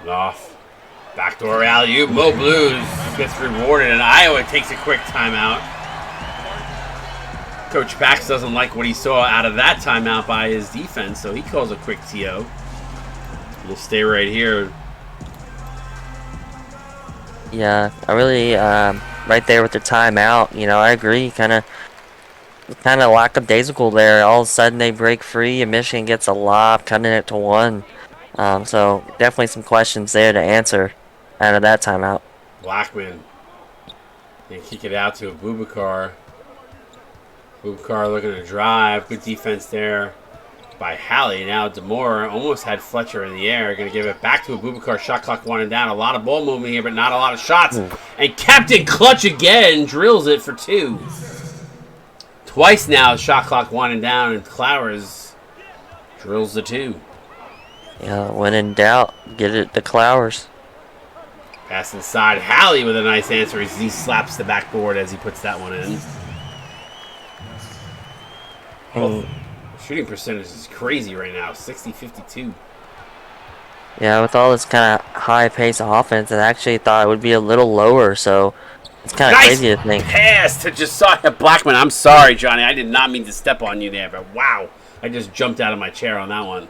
Speaker 1: Off. Backdoor alley-oop. Mo Blues gets rewarded, and Iowa takes a quick timeout. Coach Pax doesn't like what he saw out of that timeout by his defense, so he calls a quick TO. We'll stay right here.
Speaker 2: Yeah, I really, right there with the timeout. I agree. Kind of lackadaisical there. All of a sudden they break free and Michigan gets a lob, cutting it to 1. So definitely some questions there to answer out of that timeout.
Speaker 1: Blackman. They kick it out to Abubakar. Abubakar looking to drive. Good defense there by Halley. Now DeMore almost had Fletcher in the air. Going to give it back to Abubakar. Shot clock winding down. A lot of ball movement here, but not a lot of shots. And Captain Clutch again drills it for 2. Twice now, shot clock winding down, and Clowers drills the 2.
Speaker 2: Yeah, when in doubt, get it to Clowers.
Speaker 1: Pass inside. Halley with a nice answer as he slaps the backboard as he puts that one in. Well, shooting percentage is crazy right now, 60-52.
Speaker 2: Yeah, with all this kind of high pace of offense, I actually thought it would be a little lower, so it's kind of crazy to think.
Speaker 1: Pass to Josiah Blackman. I'm sorry, Johnny. I did not mean to step on you there, but wow. I just jumped out of my chair on that one.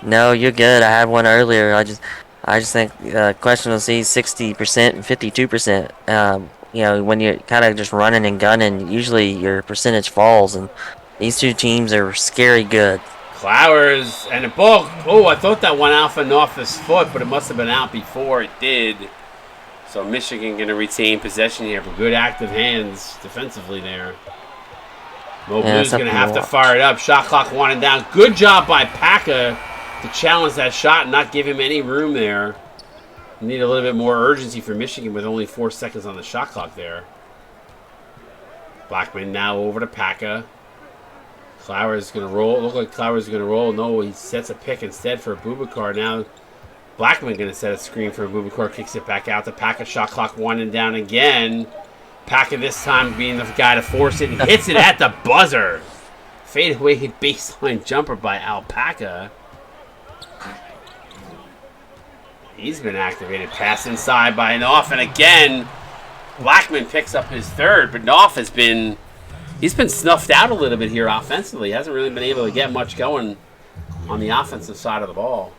Speaker 2: No, you're good. I had one earlier. I just think question will see 60% and 52%. When you're kind of just running and gunning, usually your percentage falls, and these two teams are scary good.
Speaker 1: Clowers and the ball. Oh, I thought that went out and off his foot, but it must have been out before it did. So Michigan going to retain possession here for good active hands defensively there. Mo Blue's going to have to fire it up. Shot clock winding down. Good job by Paca to challenge that shot and not give him any room there. Need a little bit more urgency for Michigan with only 4 seconds on the shot clock there. Blackman now over to Paca. Clowers going to roll. Look like Clowers is going to roll. No, he sets a pick instead for Abubakar. Now Blackman going to set a screen for Abubakar. Kicks it back out to Paca. Shot clock winding down again. Paca this time being the guy to force it and hits it at the buzzer. Fadeaway baseline jumper by Alpaca. He's been activated. Pass inside by Knopf, and again, Blackman picks up his 3rd, but Knopf he's been snuffed out a little bit here offensively. He hasn't really been able to get much going on the offensive side of the ball.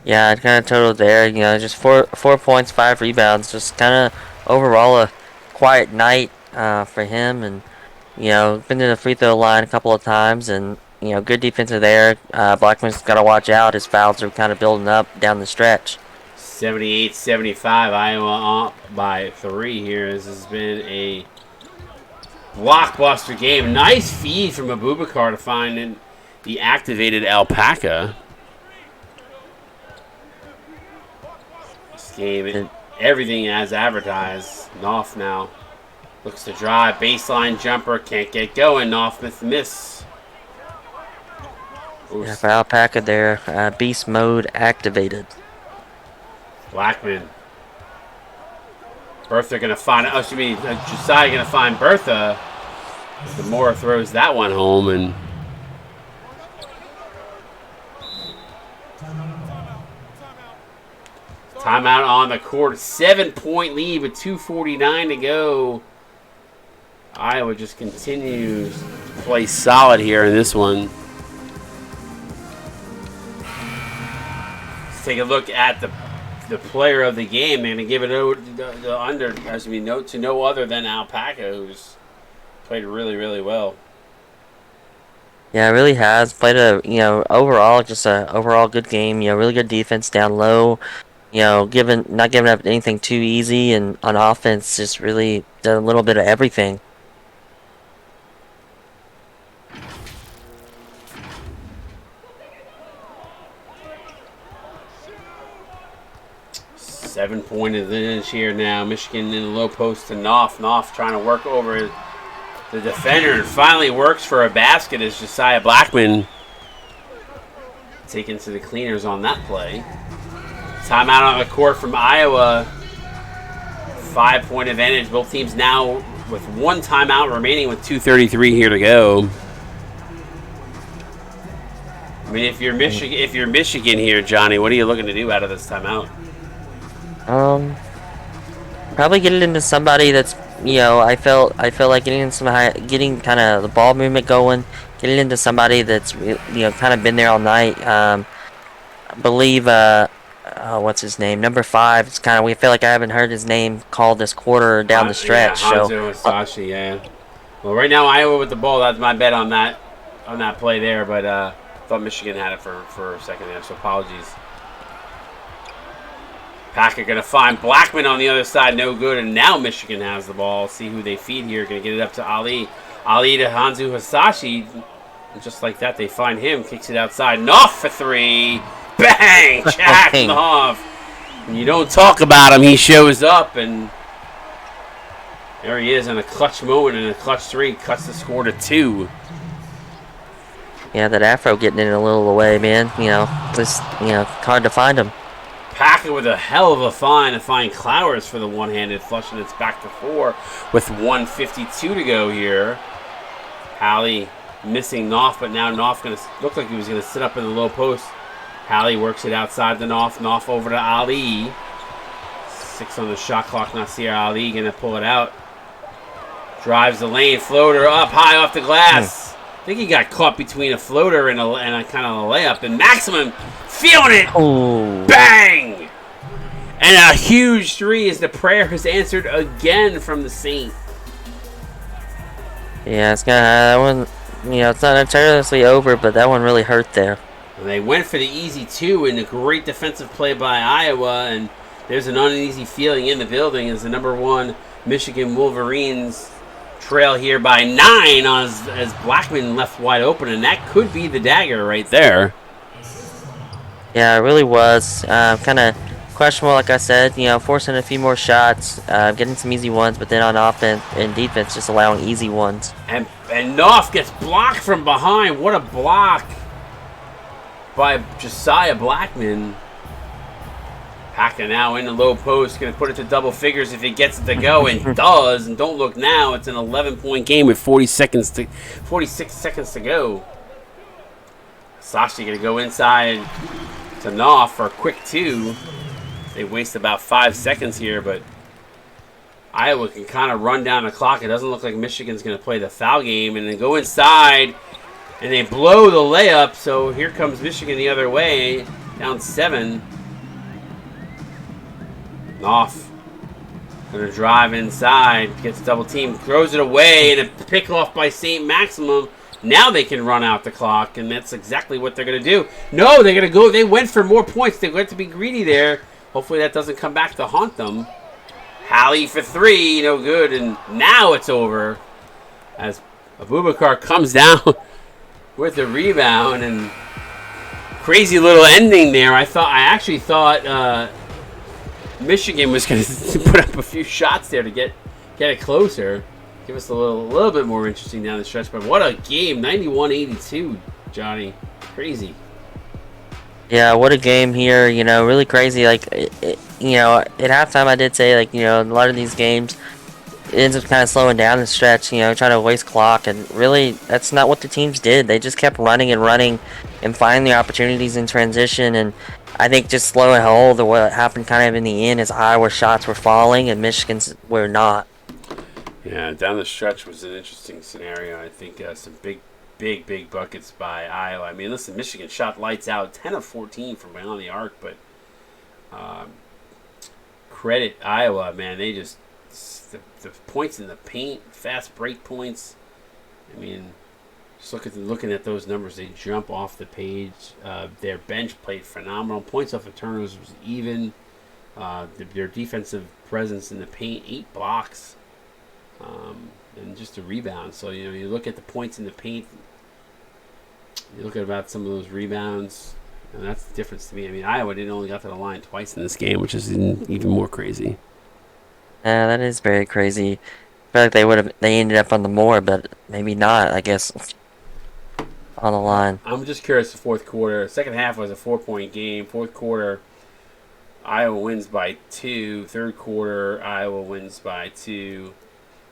Speaker 2: Yeah, it kind of totaled there. Just 4 points, 5 rebounds. Just kind of overall a quiet night for him, and been to the free throw line a couple of times, and good defensive there. Blackman's got to watch out. His fouls are kind of building up down the stretch.
Speaker 1: 78-75, Iowa up by 3 here. This has been a blockbuster game. Nice feed from Abubakar to find the activated Alpaca. This game, everything as advertised. Knopf now looks to drive. Baseline jumper. Can't get going. Knopf with the miss.
Speaker 2: Yeah, for Alpaca there, beast mode activated.
Speaker 1: Blackman. Bertha going to find, Josiah going to find Bertha. DeMore throws that one home, and timeout on the court. 7-point lead with 2:49 to go. Iowa just continues to play solid here in this one. Let's take a look at the player of the game. They're going to give it to no other than Alpaca, who's played really, really well.
Speaker 2: Yeah, it really has played overall just a overall good game. Really good defense down low. Not giving up anything too easy, and on offense just really done a little bit of everything.
Speaker 1: Seven-point advantage here now. Michigan in the low post to Knopf. Knopf trying to work over the defender, and finally works for a basket as Josiah Blackman taken to the cleaners on that play. Timeout on the court from Iowa. 5-point advantage. Both teams now with 1 timeout remaining with 2:33 here to go. I mean, if you're Michigan here, Johnny, what are you looking to do out of this timeout?
Speaker 2: Probably get it into somebody that's I feel like getting kind of the ball movement going, get it into somebody that's kind of been there all night. I believe what's his name? Number 5. It's kind of, we feel like I haven't heard his name called this quarter down the
Speaker 1: Yeah,
Speaker 2: stretch.
Speaker 1: Hanzo Hasashi, yeah. Well, right now Iowa with the ball. That's my bet on that play there. But thought Michigan had it for a second there. So apologies. Packer going to find Blackman on the other side. No good. And now Michigan has the ball. See who they feed here. Going to get it up to Ali. Ali to Hanzo Hasashi. And just like that, they find him. Kicks it outside. Knopf for 3. Bang! Jack Knopf. When you don't talk about him, he shows up. And there he is in a clutch moment. And a clutch 3 cuts the score to 2.
Speaker 2: Yeah, that afro getting in a little away, man. Just, hard to find him.
Speaker 1: Packer with a hell of a find to find Clowers for the one-handed flush, and it's back to 4 with 1:52 to go here. Hallie missing Knopf, but now Knopf going to look like he was going to sit up in the low post. Hallie works it outside the Knopf. Knopf over to Ali. 6 on the shot clock. Nasir Ali going to pull it out. Drives the lane. Floater up high off the glass. I think he got caught between a floater and a kind of a layup. And Maximum feeling it.
Speaker 2: Oh.
Speaker 1: Bang! And a huge 3 as the prayer is answered again from the Saint.
Speaker 2: Yeah, it's that one. It's not entirely over, but that one really hurt there.
Speaker 1: And they went for the easy 2 in a great defensive play by Iowa, and there's an uneasy feeling in the building as the number 1 Michigan Wolverines trail here by 9 as Blackman left wide open, and that could be the dagger right there.
Speaker 2: Yeah, it really was. Kind of questionable, like I said. Forcing a few more shots, getting some easy ones, but then on offense and defense, just allowing easy ones.
Speaker 1: And Knopf gets blocked from behind. What a block by Josiah Blackman. Packer now in the low post, going to put it to double figures if he gets it to go, and does. And don't look now, it's an 11-point game with 46 seconds to go. Sashi going to go inside to Knopf for a quick 2. They waste about 5 seconds here, but Iowa can kind of run down the clock. It doesn't look like Michigan's going to play the foul game, and then go inside, and they blow the layup. So here comes Michigan the other way, down 7. Knopf going to drive inside, gets double team, throws it away, and a pick off by St. Maximum. Now they can run out the clock, and that's exactly what they're going to do. No, they're going to go. They went for more points. They went to be greedy there. Hopefully that doesn't come back to haunt them. Hallie for 3, no good, and now it's over as Abubakar comes down with the rebound, and crazy little ending there. I actually thought Michigan was going to put up a few shots there to get it closer, give us a little bit more interesting down the stretch. But what a game, 91-82, Johnny, crazy.
Speaker 2: Yeah, what a game here. Really crazy. Like, at halftime I did say, like, a lot of these games it ends up kind of slowing down the stretch, trying to waste clock, and really that's not what the teams did. They just kept running and finding the opportunities in transition, and I think just slowing hold of what happened kind of in the end is Iowa's shots were falling and Michigan's were not.
Speaker 1: Yeah, down the stretch was an interesting scenario. I think some big buckets by Iowa. I mean, listen, Michigan shot lights out, 10 of 14 from beyond the arc, but credit Iowa, man. They just the points in the paint, fast break points. I mean, just looking at those numbers, they jump off the page. Their bench played phenomenal. Points off of turnovers was even. Their defensive presence in the paint, 8 blocks, and just a rebound. So you look at the points in the paint. You look at about some of those rebounds, and that's the difference to me. I mean, Iowa didn't only got to the line twice in this game, which is even more crazy.
Speaker 2: Yeah, that is very crazy. I feel like they ended up on the more, but maybe not, I guess, on the line.
Speaker 1: I'm just curious the fourth quarter. Second half was a 4-point game. Fourth quarter, Iowa wins by 2. Third quarter, Iowa wins by 2.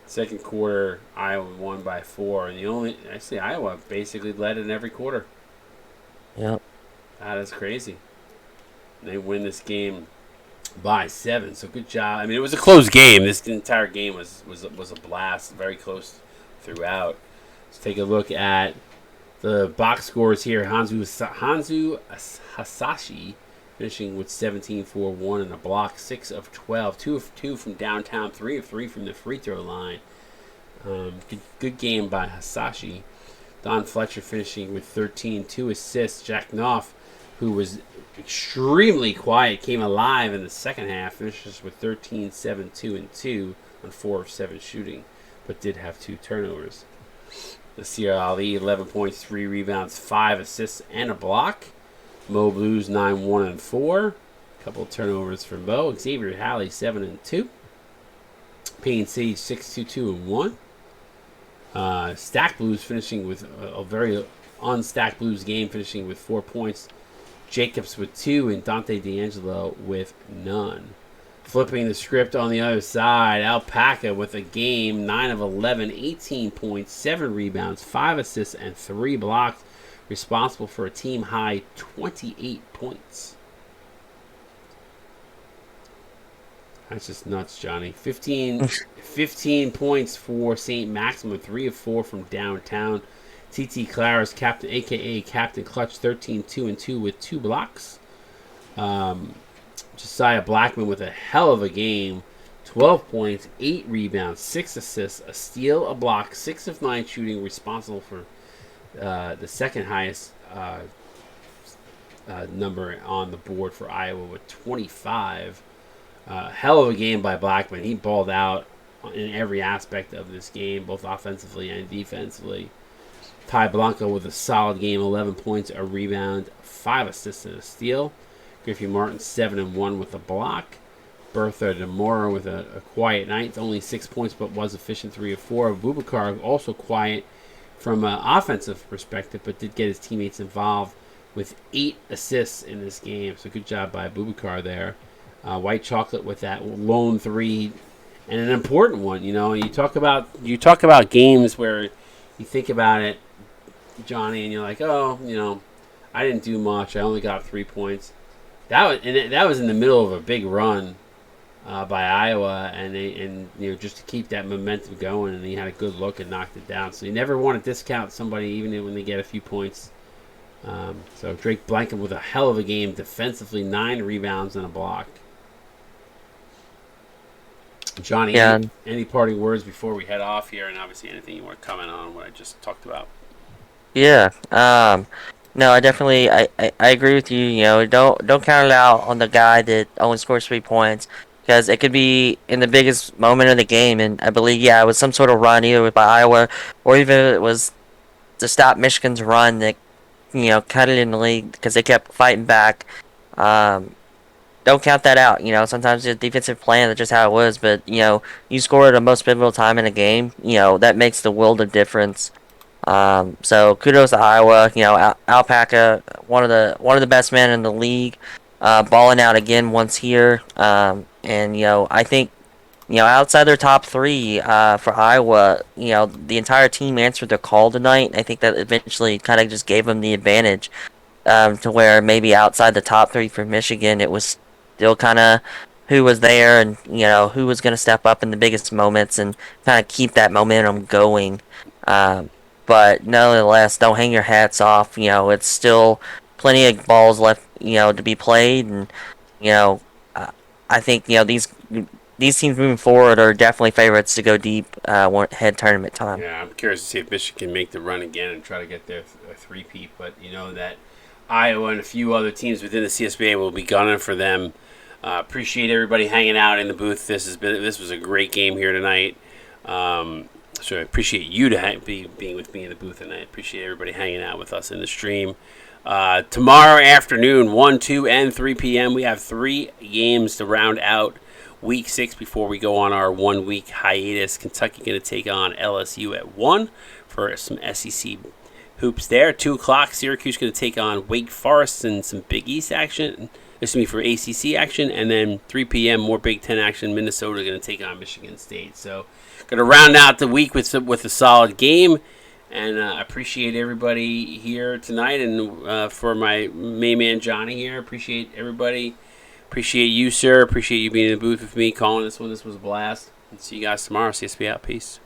Speaker 1: Second quarter, Iowa won by 4. And Iowa basically led in every quarter.
Speaker 2: Yep.
Speaker 1: That is crazy. They win this game by 7. So good job. I mean, it was a close game. This entire game was a blast. Very close throughout. Let's take a look at the box scores here. Hanzo Hasashi finishing with 17-4-1 and a block, 6 of 12, 2 of 2 from downtown, 3 of 3 from the free throw line. Good game by Hasashi. Don Fletcher finishing with 13, 2 assists. Jack Knopf, who was extremely quiet, came alive in the second half, finishes with 13, 7, 2, and 2 on 4 of 7 shooting, but did have 2 turnovers. Nasir Ali, 11 points, 3 rebounds, 5 assists, and a block. Mo Blues, 9, 1, and 4. A couple of turnovers for Mo. Xavier Halley, 7 and 2. Payne City, 6, 2, 2, and 1. Stack Blues finishing with a very unstacked Blues game, finishing with 4 points. Jacobs with 2 and Dante D'Angelo with none. Flipping the script on the other side, Alpaca with a game, 9 of 11, 18 points, 7 rebounds, 5 assists, and 3 blocks, responsible for a team high 28 points. That's just nuts, Johnny. 15 points for St. Maximum, 3 of 4 from downtown. TT Claris, captain, a.k.a. Captain Clutch, 13, 2 and 2 with 2 blocks. Josiah Blackman with a hell of a game. 12 points, 8 rebounds, 6 assists, a steal, a block, 6 of 9 shooting, responsible for the second highest number on the board for Iowa with 25. Hell of a game by Blackman. He balled out in every aspect of this game, both offensively and defensively. Ty Blanco with a solid game, 11 points, a rebound, 5 assists, and a steal. Griffey Martin, 7 and 1 with a block. Bertha DeMora with a quiet night, only 6 points, but was efficient, 3 of 4. Bubakar also quiet from an offensive perspective, but did get his teammates involved with 8 assists in this game. So good job by Bubakar there. White Chocolate with that lone 3 and an important one. You know, you talk about games where you think about it, Johnny, and you're like, oh, you know, I didn't do much. I only got 3 points. That was in the middle of a big run by Iowa, and you know, just to keep that momentum going, and he had a good look and knocked it down. So you never want to discount somebody even when they get a few points. So Drake Blanken with a hell of a game defensively, 9 rebounds and a block. Johnny,
Speaker 2: Yeah.
Speaker 1: any parting words before we head off here, and obviously anything you want to comment on what I just talked about?
Speaker 2: Yeah. No, I definitely I agree with you. You know, don't count it out on the guy that only scores 3 points, because it could be in the biggest moment of the game. And I believe, yeah, it was some sort of run, either by Iowa or even if it was to stop Michigan's run that, you know, cut it in the league because they kept fighting back. Don't count that out. You know, sometimes the defensive plan, that's just how it was. But, you know, you score at the most pivotal time in a game, you know, that makes the world of difference. So kudos to Iowa. You know, Alpaca, one of the best men in the league, balling out again once here. And you know, I think, you know, outside their top 3 for Iowa, you know, the entire team answered their call tonight. I think that eventually kind of just gave them the advantage, to where maybe outside the top 3 for Michigan, it was still kind of who was there and, you know, who was going to step up in the biggest moments and kind of keep that momentum going. But nonetheless, don't hang your hats off. You know, it's still plenty of balls left, you know, to be played, and, you know, I think, you know, these teams moving forward are definitely favorites to go deep head tournament time.
Speaker 1: Yeah, I'm curious to see if Michigan can make the run again and try to get their three-peat. But you know that Iowa and a few other teams within the CSBA will be gunning for them. Appreciate everybody hanging out in the booth. This was a great game here tonight. So I appreciate you being with me in the booth, and I appreciate everybody hanging out with us in the stream. Tomorrow afternoon, 1, 2, and 3 p.m., we have 3 games to round out Week 6 before we go on our 1-week hiatus. Kentucky going to take on LSU at 1 for some SEC hoops there. 2 o'clock, Syracuse going to take on Wake Forest and some Big East action. For ACC action. And then 3 p.m., more Big Ten action. Minnesota going to take on Michigan State. So going to round out the week with a solid game. And I appreciate everybody here tonight. And for my main man, Johnny, here, appreciate everybody. Appreciate you, sir. Appreciate you being in the booth with me, calling this one. This was a blast. And see you guys tomorrow. CSB out. Peace.